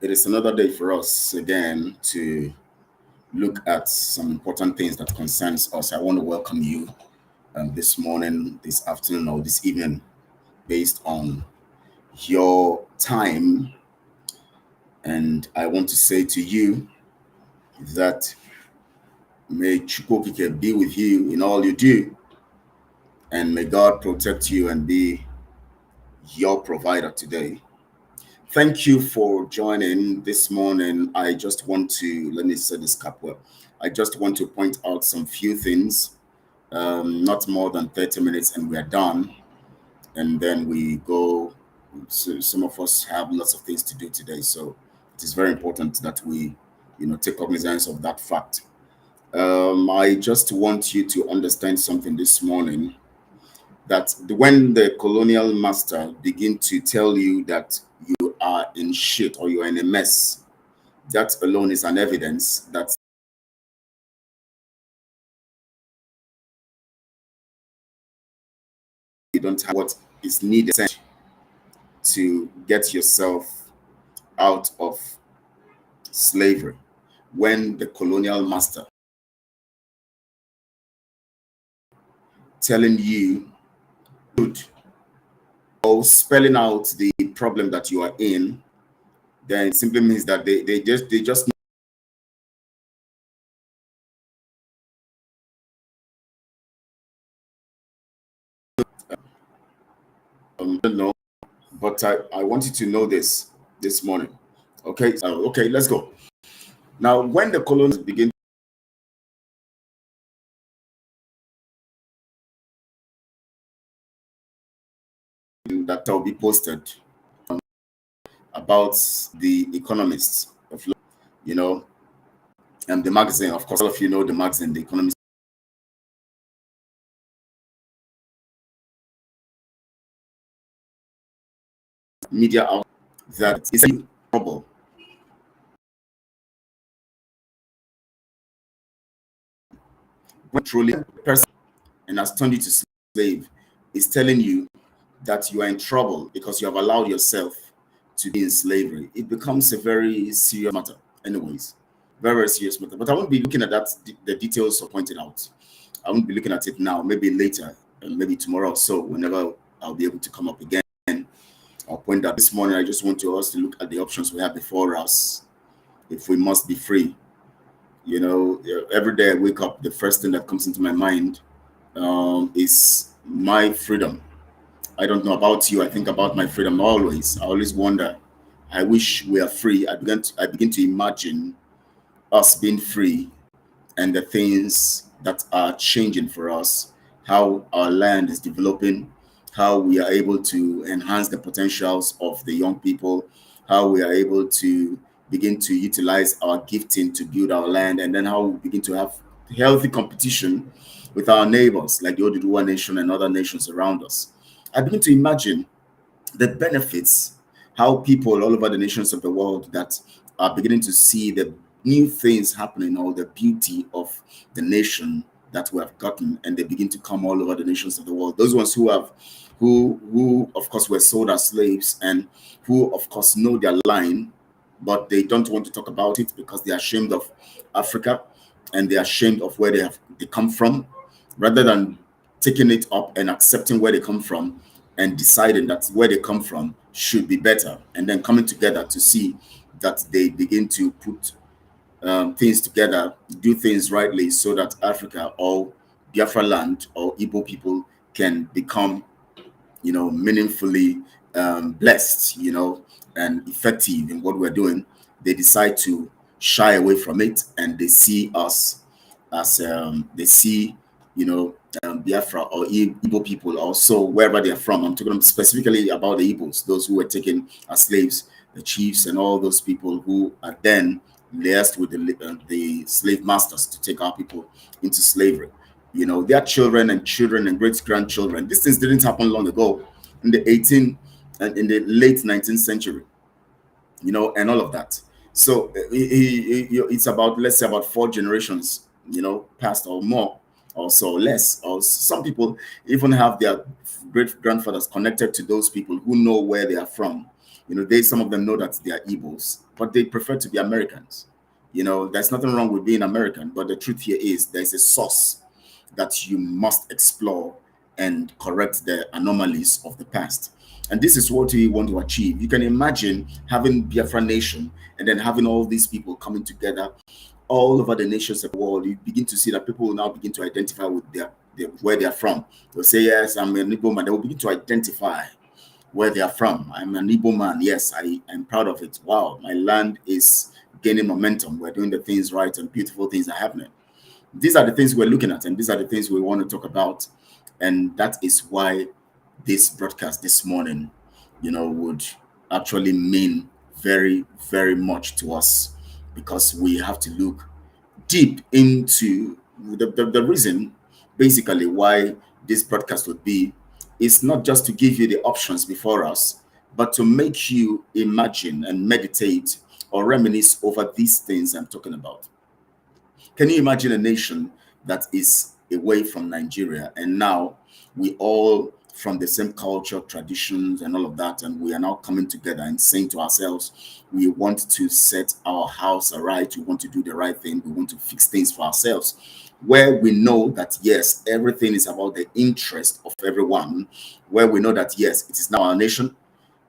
It is another day for us again to look at some important things that concerns us. I want to welcome you this morning, this afternoon, or this evening, based on your time. And I want to say to you that may Chukokike be with you in all you do, and may God protect you and be your provider today. Thank you for joining this morning. I just want to, let me set this cap well. I just want to point out some few things, not more than 30 minutes, and we are done. And then we go. So some of us have lots of things to do today. So it is very important that we, take cognizance of that fact. I just want you to understand something this morning that when the colonial master begin to tell you that you are in shit or you're in a mess, that alone is an evidence that you don't have what is needed to get yourself out of slavery. When the colonial master telling you or spelling out the problem that you are in, then it simply means that they just don't know. But I want you to know this morning. Okay, okay, let's go. Now, when the colonials begin that will be posted about the economists of, and the magazine, of course, all of you know the magazine, the economist media out that is in trouble. When truly a person and has turned you to slave is telling you that you are in trouble because you have allowed yourself to be in slavery, it becomes a very serious matter. Anyways, very, very serious matter. But I won't be looking at that, the details are pointed out. I won't be looking at it now, maybe later, and maybe tomorrow or so, whenever I'll be able to come up again. I'll point out this morning, I just want us to look at the options we have before us if we must be free. Every day I wake up, the first thing that comes into my mind is my freedom. I don't know about you. I think about my freedom always. I always wonder. I wish we are free. I begin to imagine us being free and the things that are changing for us, how our land is developing, how we are able to enhance the potentials of the young people, how we are able to begin to utilize our gifting to build our land, and then how we begin to have healthy competition with our neighbors like the Oduduwa nation and other nations around us. I begin to imagine the benefits, how people all over the nations of the world that are beginning to see the new things happening or the beauty of the nation that we have gotten, and they begin to come all over the nations of the world. Those ones who of course were sold as slaves and who of course know their line, but they don't want to talk about it because they're ashamed of Africa and they're ashamed of where they come from, rather than taking it up and accepting where they come from and deciding that where they come from should be better, and then coming together to see that they begin to put things together, do things rightly, so that Africa or Biafra land or Igbo people can become, meaningfully blessed, and effective in what we're doing. They decide to shy away from it, and they see us as they see, Biafra or Igbo people, also wherever they are from. I'm talking specifically about the Igbos, those who were taken as slaves, the chiefs, and all those people who are then liaised with the slave masters to take our people into slavery. Their children and great grandchildren. These things didn't happen long ago, in the 18 and in the late 19th century, and all of that. So it's about, let's say, about 4 generations, past or more, or so less. Or some people even have their great grandfathers connected to those people who know where they are from. Some of them know that they are Igbos, but they prefer to be Americans. There's nothing wrong with being American, but the truth here is there's a source that you must explore and correct the anomalies of the past. And this is what we want to achieve. You can imagine having Biafra Nation and then having all these people coming together all over the nations of the world. You begin to see that people will now begin to identify with where they are from. They'll say, yes, I'm an Igbo man. They will begin to identify where they are from. I'm an Igbo man. Yes, I am proud of it. Wow, my land is gaining momentum. We're doing the things right and beautiful things are happening. These are the things we're looking at, and these are the things we want to talk about. And that is why this broadcast this morning, would actually mean very, very much to us, because we have to look deep into the reason, basically, why this broadcast would be. Is not just to give you the options before us, but to make you imagine and meditate or reminisce over these things I'm talking about. Can you imagine a nation that is away from Nigeria, and now we all from the same culture, traditions, and all of that, and we are now coming together and saying to ourselves, we want to set our house right, we want to do the right thing, we want to fix things for ourselves, where we know that, yes, everything is about the interest of everyone, where we know that, yes, it is now our nation,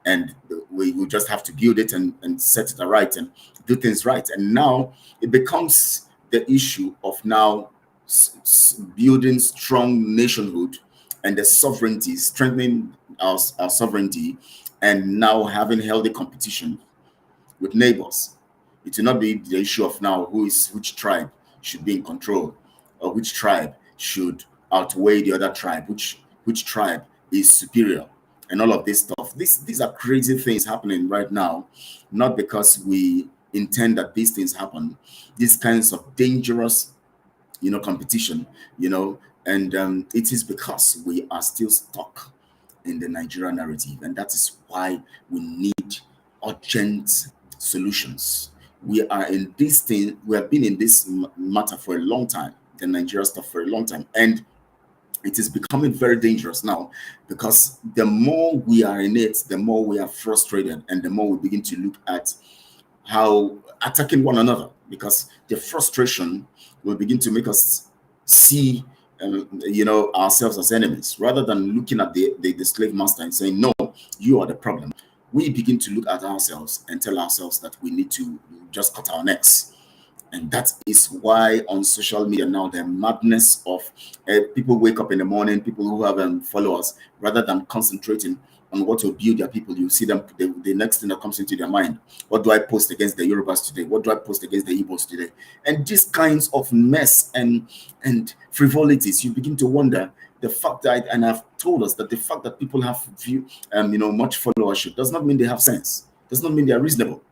and we will just have to build it and set it right and do things right. And now it becomes the issue of now building strong nationhood and the sovereignty, strengthening our sovereignty, and now having healthy competition with neighbors. It will not be the issue of now which tribe should be in control, or which tribe should outweigh the other tribe, which tribe is superior, and all of this stuff. These are crazy things happening right now, not because we intend that these things happen. These kinds of dangerous, competition, and it is because we are still stuck in the Nigerian narrative, and that is why we need urgent solutions. We are in this thing. We have been in this matter for a long time, the Nigeria stuff for a long time, and it is becoming very dangerous now, because the more we are in it, the more we are frustrated, and the more we begin to look at how attacking one another, because the frustration will begin to make us see ourselves as enemies, rather than looking at the slave master and saying, no, you are the problem. We begin to look at ourselves and tell ourselves that we need to just cut our necks. And that is why on social media now, the madness of people wake up in the morning, people who have followers, rather than concentrating on what will build their people, you see them, the next thing that comes into their mind, what do I post against the Yorubas today? What do I post against the Igbos today? And these kinds of mess and frivolities, you begin to wonder the fact that, and I've told us that the fact that people have much followership does not mean they have sense, does not mean they are reasonable.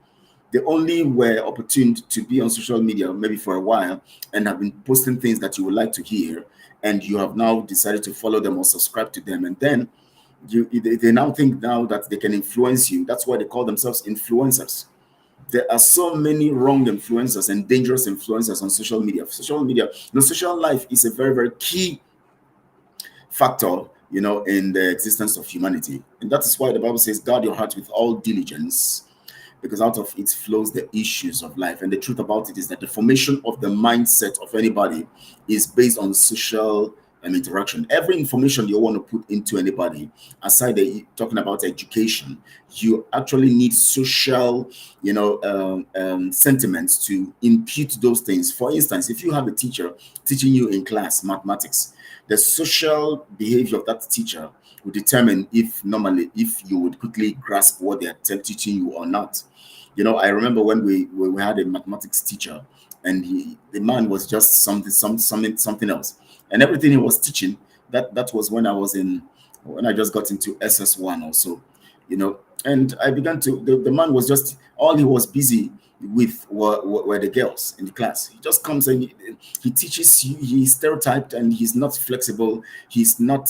They only were opportune to be on social media maybe for a while and have been posting things that you would like to hear, and you have now decided to follow them or subscribe to them, and then they now think now that they can influence you. That's why they call themselves influencers. There are so many wrong influencers and dangerous influencers on social media. Social life is a very, very key factor, in the existence of humanity. And that is why the Bible says, guard your heart with all diligence, because out of it flows the issues of life. And the truth about it is that the formation of the mindset of anybody is based on social interaction. Every information you want to put into anybody, aside talking about education, you actually need social, sentiments to impute those things. For instance, if you have a teacher teaching you in class mathematics, the social behavior of that teacher will determine if you would quickly grasp what they are teaching you or not. I remember when we had a mathematics teacher, and the man was just something else, and everything he was teaching, that was when I just got into SS1 or so, and I began to, the man was just, all he was busy with were the girls in the class. He just comes and he teaches you, he's stereotyped, and he's not flexible, he's not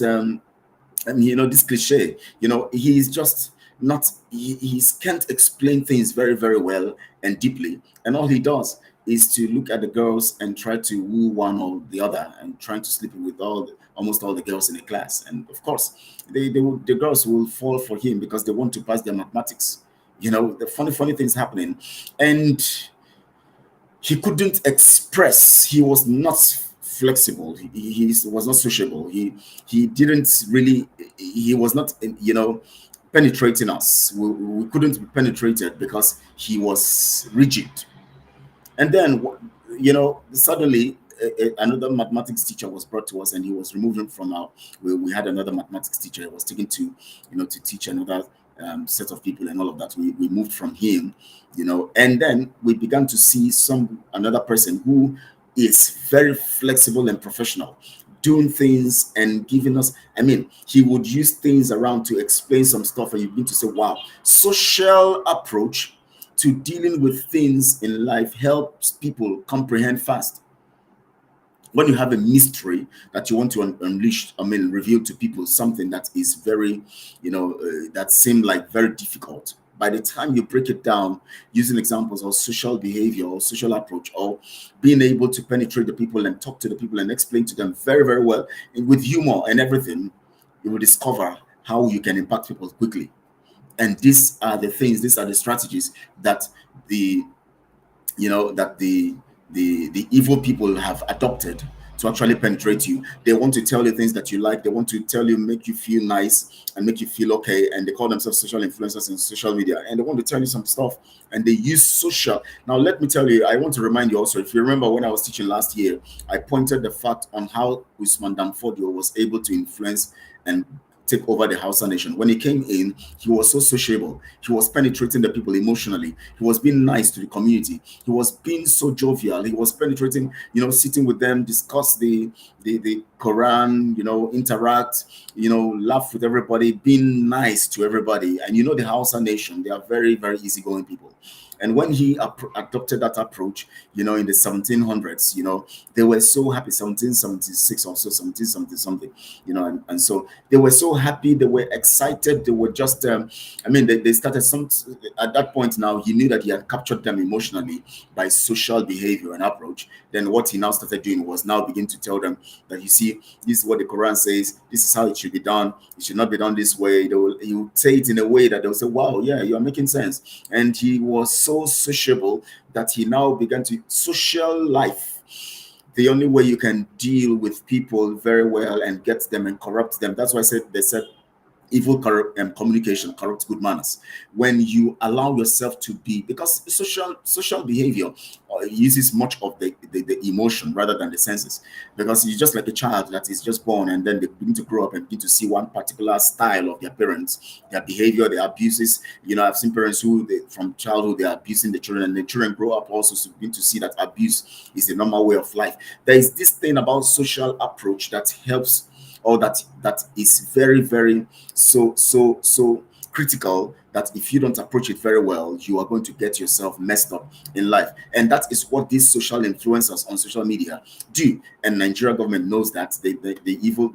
this cliche, he's just not, he can't explain things very, very well and deeply, and all he does is to look at the girls and try to woo one or the other, and trying to sleep with almost all the girls in the class. And of course, the girls will fall for him because they want to pass their mathematics. The funny things happening, and he couldn't express. He was not flexible. He was not sociable. He didn't really. He was not, penetrating us. We couldn't be penetrated because he was rigid. And then, suddenly another mathematics teacher was brought to us, and he was removed from our. We had another mathematics teacher. He was taken to, to teach another set of people and all of that. We moved from him, and then we began to see another person who is very flexible and professional, doing things and giving us. I mean, he would use things around to explain some stuff, and you begin to say, "Wow, social approach to dealing with things in life helps people comprehend fast." When you have a mystery that you want to unleash, reveal to people, something that is very, that seem like very difficult. By the time you break it down using examples of social behavior or social approach, or being able to penetrate the people and talk to the people and explain to them very, very well, and with humor and everything, you will discover how you can impact people quickly. And these are the things, these are the strategies that the the evil people have adopted to actually penetrate you. They want to tell you things that you like. They want to tell you, make you feel nice and make you feel okay. And they call themselves social influencers in social media. And they want to tell you some stuff. And they use social. Now, let me tell you, I want to remind you also, if you remember when I was teaching last year, I pointed the fact on how Usman Danfodio was able to influence and take over the Hausa nation. When he came in, he was so sociable. He was penetrating the people emotionally. He was being nice to the community. He was being so jovial. He was penetrating, sitting with them, discuss the Quran, interact, laugh with everybody, being nice to everybody. And the Hausa nation, they are very, very easygoing people. And when he adopted that approach, in the 1700s, they were so happy, 1776 or so, 1770 something, and so they were so happy, they were excited, they were just, they started at that point now, he knew that he had captured them emotionally by social behavior and approach. Then what he now started doing was now begin to tell them that, you see, this is what the Quran says, this is how it should be done, it should not be done this way. He would say it in a way that they'll say, wow, yeah, you're making sense. And he was so sociable that he now began to social life. The only way you can deal with people very well and get them and corrupt them. That's why they said evil communication corrupts good manners. When you allow yourself to be, because social behavior uses much of the emotion rather than the senses, because it's just like a child that is just born and then they begin to grow up and begin to see one particular style of their parents, their behavior, their abuses. I've seen parents who from childhood they are abusing the children, and the children grow up also to begin to see that abuse is the normal way of life. There is this thing about social approach that helps, or that is very, very so critical, that if you don't approach it very well, you are going to get yourself messed up in life. And that is what these social influencers on social media do. And Nigeria government knows that. The evil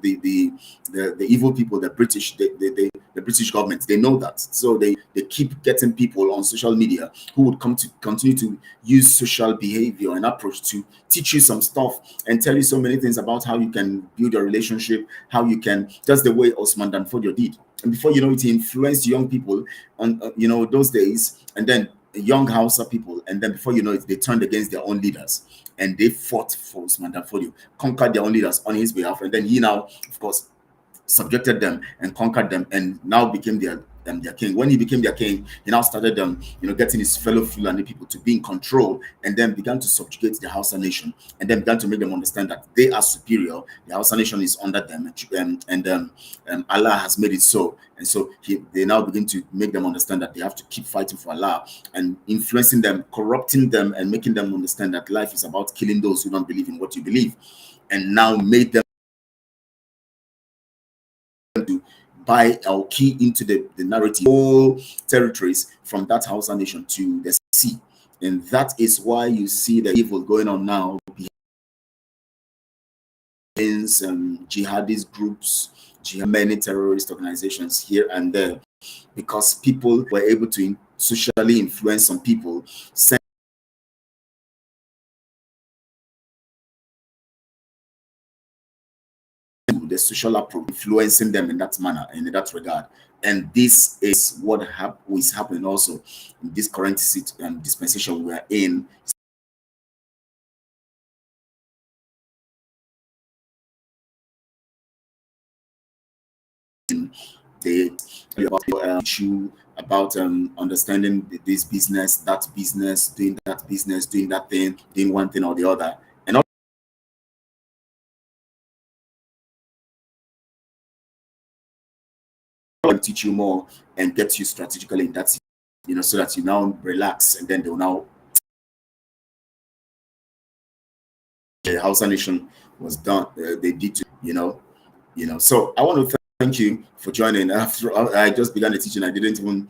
people, the British government, they know that. So they keep getting people on social media who would continue to use social behavior and approach to teach you some stuff and tell you so many things about how you can build a relationship, how you can, just the way Osman Danfodio did. And before you know it, he influenced young people on, those days, and then young Hausa people. And then before you know it, they turned against their own leaders and they fought for Usman Danfodio, conquered their own leaders on his behalf. And then he now, of course, subjected them and conquered them, and now became their king. When he became their king, he now started getting his fellow Fulani people to be in control, and then began to subjugate the Hausa nation, and then began to make them understand that they are superior. The Hausa nation is under them, and Allah has made it so. And so they now begin to make them understand that they have to keep fighting for Allah, and influencing them, corrupting them, and making them understand that life is about killing those who don't believe in what you believe, and now made them to buy or key into the narrative, all territories from that Hausa nation to the sea. And that is why you see the evil going on now against jihadist groups, many terrorist organizations here and there, because people were able to socially influence some people, the social approach, influencing them in that manner, in that regard. And this is what is happening also in this current dispensation we are in. They about you about understanding this business, that business, doing that thing, doing one thing or the other, and also teach you more and get you strategically in that, so that you now relax, and then they'll now the Hausa Nation was done. They did, So I want to thank you for joining. After I just began the teaching, I didn't even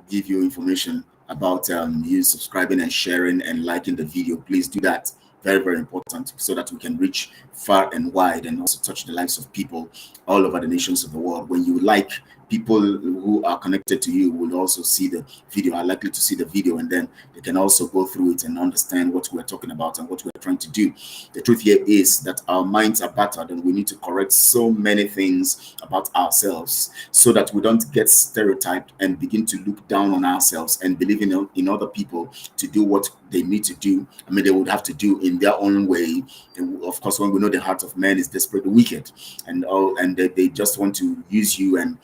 give you information about you subscribing and sharing and liking the video. Please do that. Very, very important, so that we can reach far and wide and also touch the lives of people all over the nations of the world. When you like, people who are connected to you will also see the video, are likely to see the video, and then they can also go through it and understand what we're talking about and what we're trying to do. The truth here is that our minds are battered, and we need to correct so many things about ourselves so that we don't get stereotyped and begin to look down on ourselves and believe in other people to do what they need to do. I mean, they would have to do in their own way. And of course, when we know the heart of man is desperately wicked, and they just want to use you and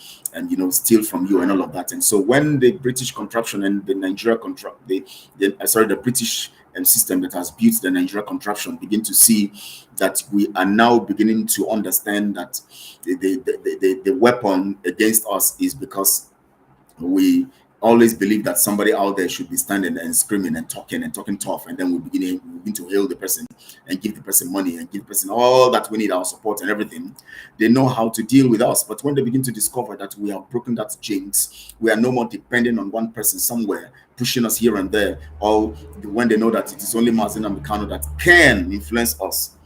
steal from you and all of that. And so when the British contraption and the Nigeria the British system that has built the Nigeria contraption begin to see that we are now beginning to understand that the weapon against us is because we always believe that somebody out there should be standing and screaming and talking tough, and then we begin to hail the person and give the person money and give the person all that we need, our support and everything. They know how to deal with us, but when they begin to discover that we have broken that jinx, we are no more depending on one person somewhere pushing us here and there, or when they know that it is only Mazin and Mikano that can influence us,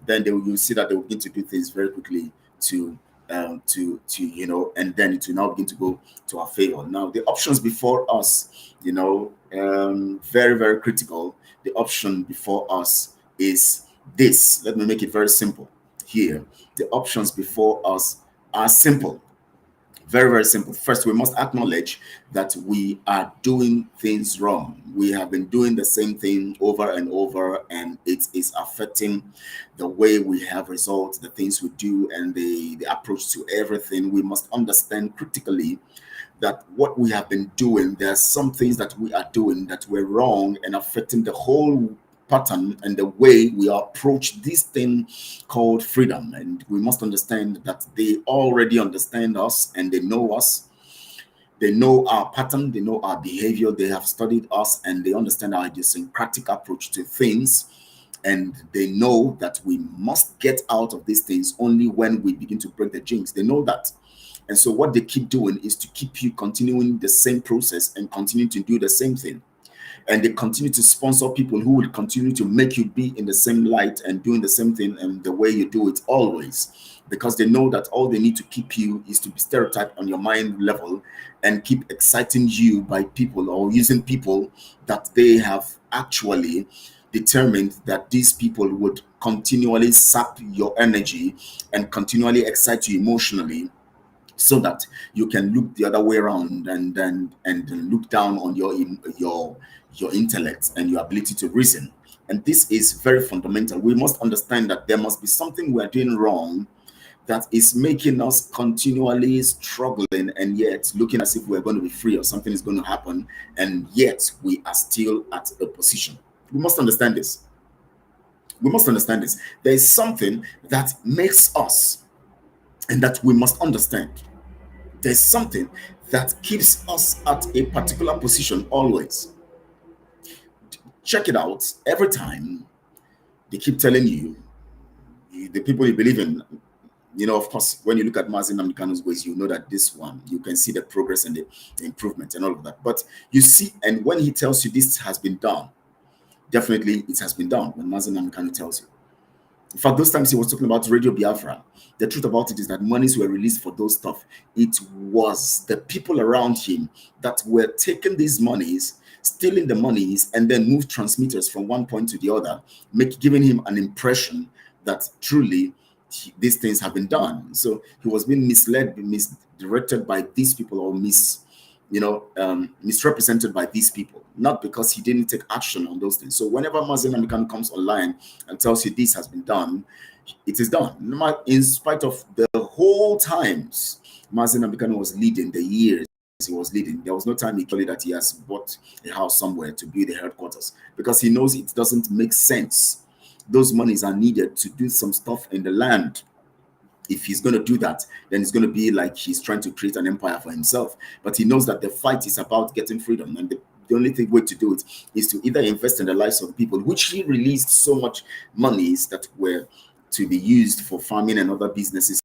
then you'll see that they will begin to do things very quickly to and then it will now begin to go to our favor. Now, the options before us, very, very critical. The option before us is this. Let me make it very simple here. The options before us are simple. Very, very simple. First, we must acknowledge that we are doing things wrong. We have been doing the same thing over and over, and it is affecting the way we have results, the things we do, and the approach to everything. We must understand critically that what we have been doing, there are some things that we are doing that were wrong and affecting the whole pattern and the way we approach this thing called freedom. And we must understand that they already understand us and they know us. They know our pattern, they know our behavior, they have studied us, and they understand our idiosyncratic approach to things. And they know that we must get out of these things only when we begin to break the jinx. They know that. And so what they keep doing is to keep you continuing the same process and continue to do the same thing. And they continue to sponsor people who will continue to make you be in the same light and doing the same thing and the way you do it always, because they know that all they need to keep you is to be stereotyped on your mind level and keep exciting you by people or using people that they have actually determined that these people would continually sap your energy and continually excite you emotionally, so that you can look the other way around and look down on your intellect and your ability to reason. And this is very fundamental. We must understand that there must be something we are doing wrong that is making us continually struggling, and yet looking as if we're going to be free or something is going to happen, and yet we are still at a position. We must understand this. We must understand this. There is something that makes us, and that we must understand. There's something that keeps us at a particular position always. Check it out. Every time they keep telling you, the people you believe in, of course, when you look at Mazin Namdekano's ways, you know that this one, you can see the progress and the improvement and all of that. But you see, and when he tells you this has been done, definitely it has been done when Mazin Namdekano tells you. In fact, those times he was talking about Radio Biafra. The truth about it is that monies were released for those stuff. It was the people around him that were taking these monies, stealing the monies, and then move transmitters from one point to the other, giving him an impression that truly these things have been done. So he was being misled, misdirected by these people, or misrepresented by these people, not because he didn't take action on those things. So whenever Mazen Amikano comes online and tells you this has been done, it is done. In spite of the whole times Mazen Amikano was leading, the years he was leading, there was no time he told you that he has bought a house somewhere to build the headquarters, because he knows it doesn't make sense. Those monies are needed to do some stuff in the land. If he's going to do that, then it's going to be like he's trying to create an empire for himself. But he knows that the fight is about getting freedom, and the only way to do it is to either invest in the lives of the people, which he released so much monies that were to be used for farming and other businesses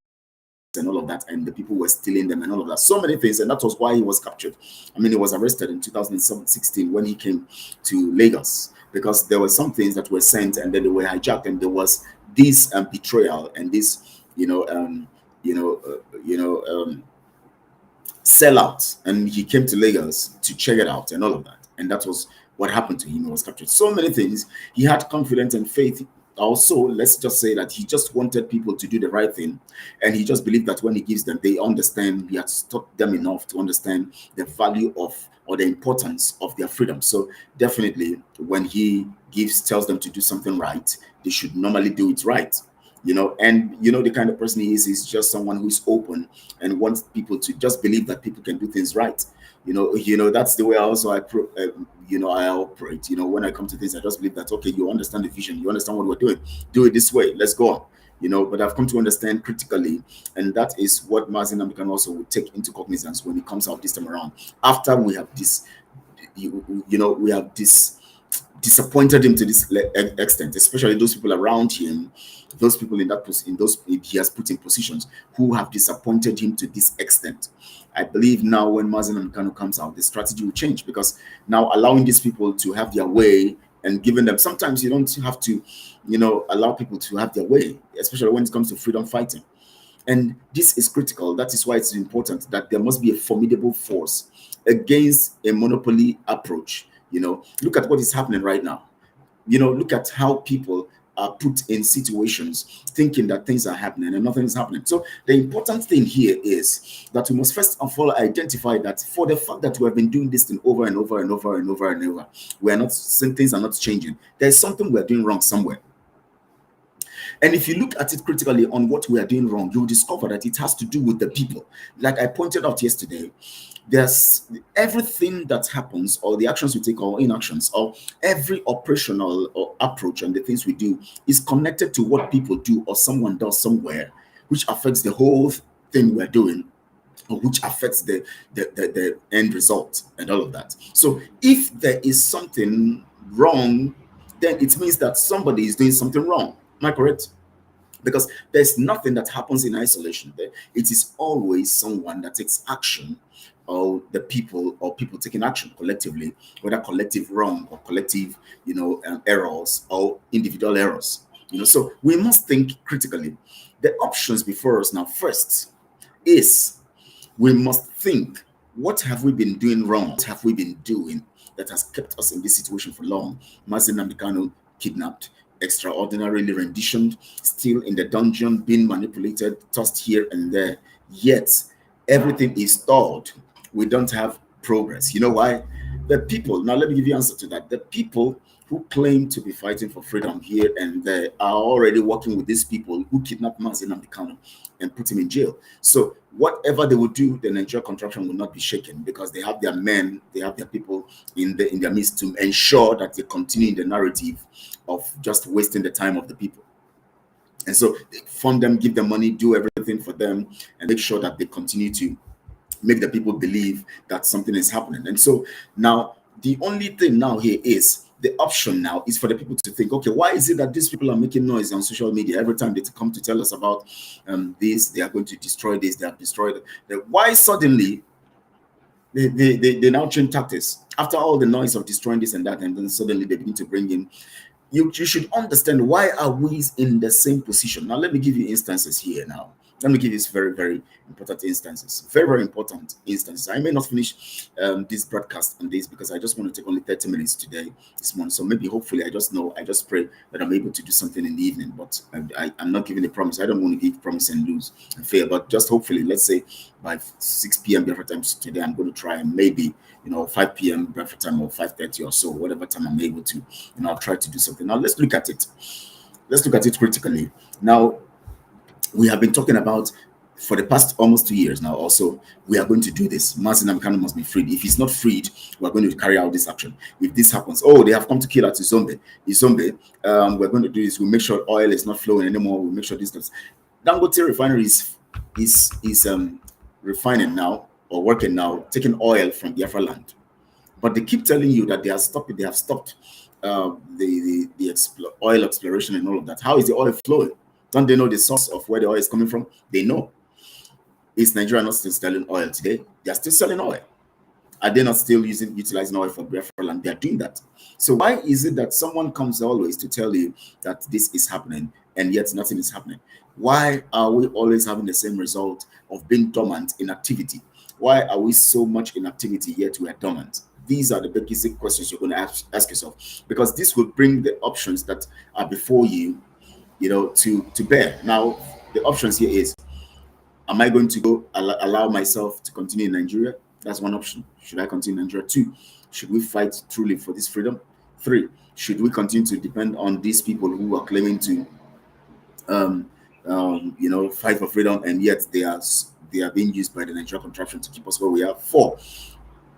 and all of that, and the people were stealing them and all of that, so many things. And that was why he was captured. I mean, he was arrested in 2016 when he came to Lagos, because there were some things that were sent and then they were hijacked, and there was this betrayal and this sellout, and he came to Lagos to check it out and all of that, and that was what happened to him. He was captured. So many things. He had confidence and faith. Also, let's just say that he just wanted people to do the right thing, and he just believed that when he gives them, they understand. He had taught them enough to understand the value of, or the importance of, their freedom. So definitely, when he tells them to do something right, they should normally do it right. And the kind of person he is just someone who's open and wants people to just believe that people can do things right. That's the way I operate. When I come to things, I just believe that, okay, you understand the vision, you understand what we're doing, do it this way, let's go on. But I've come to understand critically, and that is what Mazen Amikano also will take into cognizance when it comes out this time around. After we have disappointed him to this extent, especially those people around him, those people he has put in positions who have disappointed him to this extent. I believe now when Mazen Amikano comes out, the strategy will change, because now allowing these people to have their way and giving them, sometimes you don't have to, allow people to have their way, especially when it comes to freedom fighting. And this is critical. That is why it's important that there must be a formidable force against a monopoly approach. Look at what is happening right now. Look at how people are put in situations thinking that things are happening and nothing is happening. So the important thing here is that we must first of all identify that, for the fact that we have been doing this thing over and over and over and over and over, we are not saying things are not changing. There's something we're doing wrong somewhere. And if you look at it critically on what we are doing wrong, you'll discover that it has to do with the people. Like I pointed out yesterday, there's everything that happens, or the actions we take, or inactions, or every operational or approach and the things we do is connected to what people do or someone does somewhere, which affects the whole thing we're doing, or which affects the end result and all of that. So if there is something wrong, then it means that somebody is doing something wrong. Am I correct? Because there's nothing that happens in isolation. It is always someone that takes action, or the people, or people taking action collectively, whether collective wrong or collective, errors, or individual errors. So we must think critically. The options before us now, first, is we must think, what have we been doing wrong? What have we been doing that has kept us in this situation for long? Mazen Amikano kidnapped, extraordinarily renditioned, still in the dungeon, being manipulated, tossed here and there. Yet everything is stalled. We don't have progress. You know why? The people, now let me give you an answer to that. The people who claim to be fighting for freedom here and there are already working with these people who kidnapped Mazen Amikano and put him in jail. So whatever they will do, the Nigeria contraction will not be shaken, because they have their men, they have their people in their midst to ensure that they continue in the narrative of just wasting the time of the people. And so they fund them, give them money, do everything for them, and make sure that they continue to make the people believe that something is happening. And so now the only thing now here is, the option now is for the people to think, okay, why is it that these people are making noise on social media every time they come to tell us about this, they are going to destroy this, they have destroyed it. Why suddenly they now change tactics after all the noise of destroying this and that, and then suddenly they begin to bring in, you should understand, why are we in the same position? Now let me give you instances here now. Let me give you this very important instances. Very important instances. I may not finish this broadcast on this because I just want to take only 30 minutes today, this morning. So maybe, hopefully, I just pray that I'm able to do something in the evening. But I'm not giving a promise. I don't want to give promise and lose and fail. But just hopefully, let's say by 6 p.m. Biafra time today, I'm going to try, and maybe 5 p.m. Biafra time, or 5:30 or so, whatever time I'm able to, I'll try to do something. Now let's look at it. Let's look at it critically. Now, we have been talking about for the past almost 2 years now. Also, we are going to do this. Mazin Amkano must be freed. If he's not freed, we're going to carry out this action. If this happens, oh, they have come to kill at Izombe. We're going to do this. We'll make sure oil is not flowing anymore. We'll make sure this does. Dangote refinery is refining now, or working now, taking oil from Biafra land. But they keep telling you that they have stopped it. They have stopped the oil exploration and all of that. How is the oil flowing? Don't they know the source of where the oil is coming from? They know. Is Nigeria not still selling oil today? They are still selling oil. Are they not still utilizing oil for Biafra land? They are doing that. So why is it that someone comes always to tell you that this is happening and yet nothing is happening? Why are we always having the same result of being dormant in activity? Why are we so much in activity yet we are dormant? These are the basic questions you're going to ask yourself, because this will bring the options that are before you, to bear. Now, the options here is, am I going to go allow myself to continue in Nigeria? That's one option. Should I continue in Nigeria? 2, should we fight truly for this freedom? 3, should we continue to depend on these people who are claiming to, fight for freedom, and yet they are being used by the Nigerian contraption to keep us where we are? 4,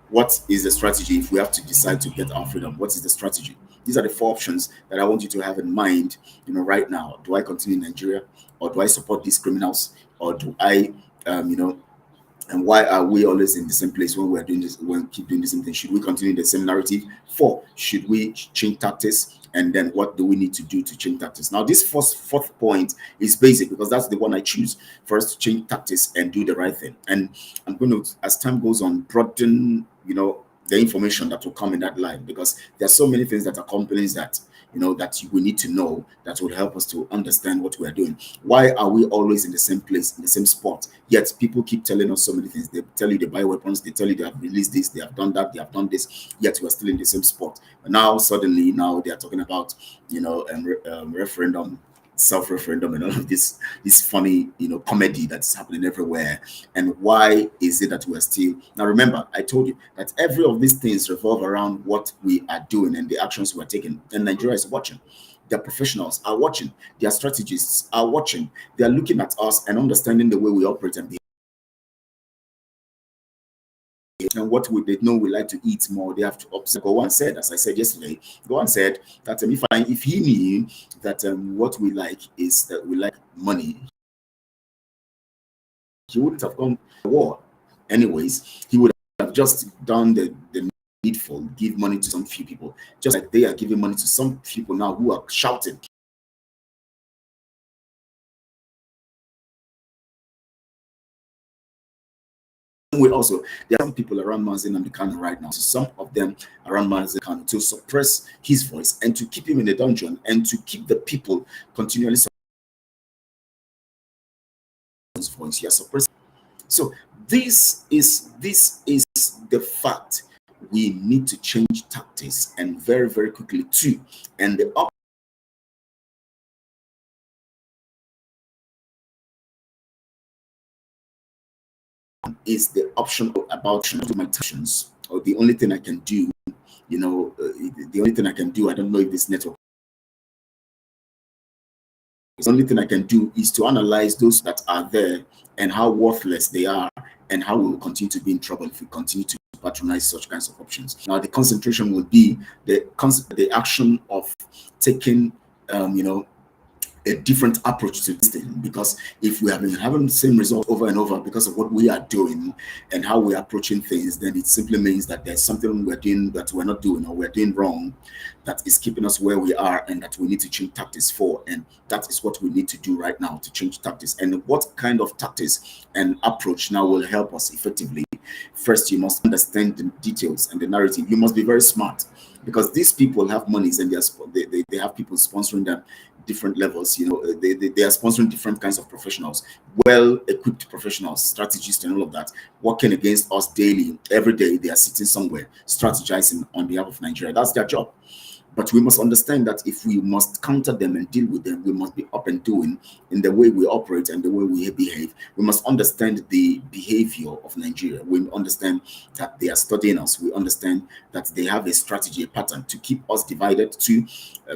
what is the strategy if we have to decide to get our freedom? What is the strategy? These are the 4 options that I want you to have in mind, right now. Do I continue in Nigeria, or do I support these criminals, or do I, and why are we always in the same place when we're doing this, when we keep doing the same thing? Should we continue the same narrative? 4, should we change tactics? And then what do we need to do to change tactics? Now, this fourth point is basic, because that's the one I choose for us to change tactics and do the right thing. And I'm going to, as time goes on, broaden, the information that will come in that line, because there are so many things that accompany that, that we need to know, that will help us to understand what we are doing. Why are we always in the same place, in the same spot? Yet people keep telling us so many things. They tell you they buy weapons, they tell you they have released this, they have done that, they have done this, yet we are still in the same spot. But now, suddenly, they are talking about, referendum, self-referendum, and all of this funny comedy that's happening everywhere. And why is it that we're still, now remember, I told you that every of these things revolve around what we are doing and the actions we're taking, and Nigeria is watching. Their professionals are watching, their strategists are watching, they are looking at us and understanding the way we operate and behave. And what they know we like to eat more, they have to observe. Go said, as I said yesterday, Go said that if he knew that what we like is that we like money, he wouldn't have gone to war. Anyways, he would have just done the needful, give money to some few people, just like they are giving money to some people now who are shouting. Also, there are some people around Mazin Amkano right now. So some of them around Mazin Amkano to suppress his voice and to keep him in the dungeon and to keep the people continually his voice. Yes, suppressing. So this is the fact. We need to change tactics, and very quickly too. And the is the option about my actions, or the only thing I can do, the only thing I can do, I don't know if this network, the only thing I can do is to analyze those that are there and how worthless they are, and how we will continue to be in trouble if we continue to patronize such kinds of options. Now, the concentration will be the action of taking, a different approach to this thing, because if we have been having the same result over and over because of what we are doing and how we're approaching things, then it simply means that there's something we're doing that we're not doing, or we're doing wrong, that is keeping us where we are, and that we need to change tactics for. And that is what we need to do right now, to change tactics. And what kind of tactics and approach now will help us effectively? First, you must understand the details and the narrative. You must be very smart, because these people have monies, and they have people sponsoring them. different levels. They are sponsoring different kinds of professionals, well-equipped professionals, strategists, and all of that, working against us daily. Every day, they are sitting somewhere, strategizing on behalf of Nigeria. That's their job. But we must understand that if we must counter them and deal with them, we must be up and doing in the way we operate and the way we behave. We must understand the behavior of Nigeria. We understand that they are studying us. We understand that they have a strategy, a pattern to keep us divided.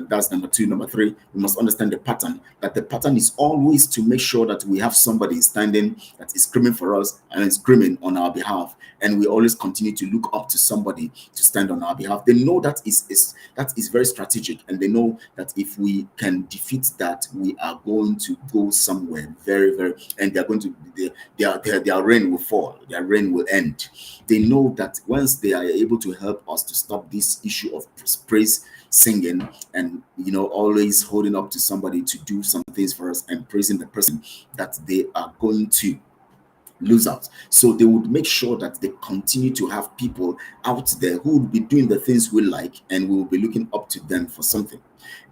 That's number two. Number three, we must understand the pattern, that the pattern is always to make sure that we have somebody standing that is screaming for us and is screaming on our behalf. And we always continue to look up to somebody to stand on our behalf. They know that is very strategic, and they know that if we can defeat that, we are going to go somewhere very, very, and they're going to their reign will fall, their reign will end. They know that once they are able to help us to stop this issue of praise singing and always holding up to somebody to do some things for us and praising the person, that they are going to lose out. So they would make sure that they continue to have people out there who would be doing the things we like, and we will be looking up to them for something.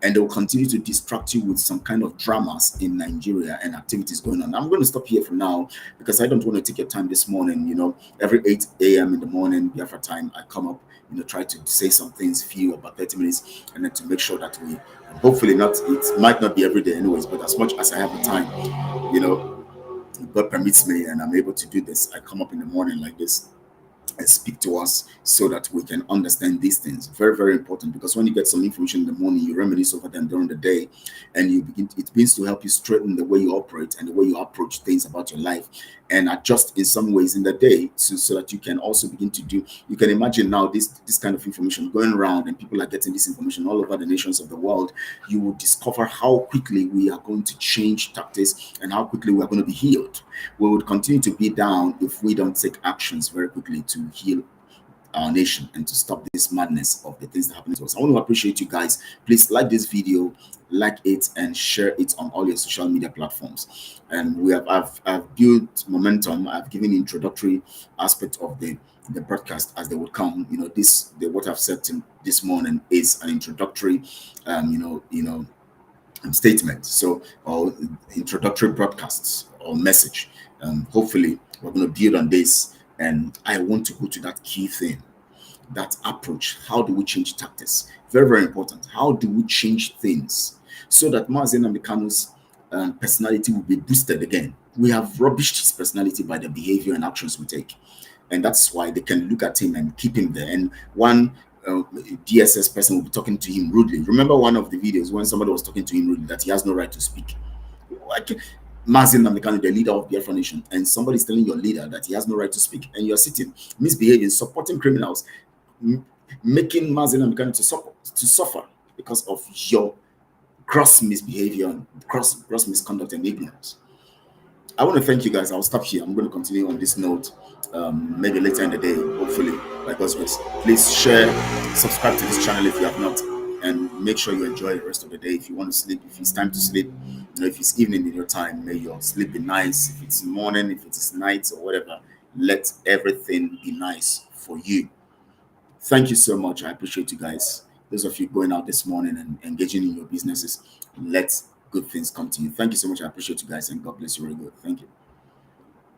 And they will continue to distract you with some kind of dramas in Nigeria and activities going on. I'm going to stop here for now because I don't want to take your time this morning. Every 8 a.m. in the morning, Biafra time, I come up, try to say some things, few about 30 minutes, and then to make sure that we, hopefully not, it might not be every day anyways, but as much as I have the time, God permits me and I'm able to do this, I come up in the morning like this and speak to us so that we can understand these things. Very, very important, because when you get some information in the morning, you reminisce over them during the day, and it begins to help you straighten the way you operate and the way you approach things about your life, and adjust in some ways in the day so that you can also begin to do. You can imagine now this kind of information going around, and people are getting this information all over the nations of the world. You will discover how quickly we are going to change tactics and how quickly we are going to be healed. We would continue to be down if we don't take actions very quickly to heal our nation and to stop this madness of the things that happen to us. I want to appreciate you guys. Please like this video, like it, and share it on all your social media platforms. And I've built momentum. I've given introductory aspect of the broadcast as they would come. What I've said this morning is an introductory statement, or introductory broadcasts or message. Hopefully we're going to build on this, and I want to go to that key thing, that approach. How do we change tactics? Very, very important. How do we change things so that Mazen Amikanu's personality will be boosted again? We have rubbished his personality by the behavior and actions we take, and that's why they can look at him and keep him there. And one DSS person will be talking to him rudely. Remember one of the videos when somebody was talking to him rudely, that he has no right to speak. Mazen Namdekanu, the leader of BIAFRA Nation, and somebody is telling your leader that he has no right to speak, and you're sitting, misbehaving, supporting criminals, making Mazen Namdekanu to suffer because of your gross misbehavior, gross misconduct and ignorance. I want to thank you guys. I'll stop here. I'm going to continue on this note maybe later in the day, hopefully, by God's grace. Please share, subscribe to this channel if you have not, and make sure you enjoy the rest of the day. If you want to sleep, if it's time to sleep, if it's evening in your time, may your sleep be nice. If it's morning, if it's night or whatever, let everything be nice for you. Thank you so much. I appreciate you guys. Those of you going out this morning and engaging in your businesses, let good things come to you. Thank you so much. I appreciate you guys, and God bless you very good. Thank you.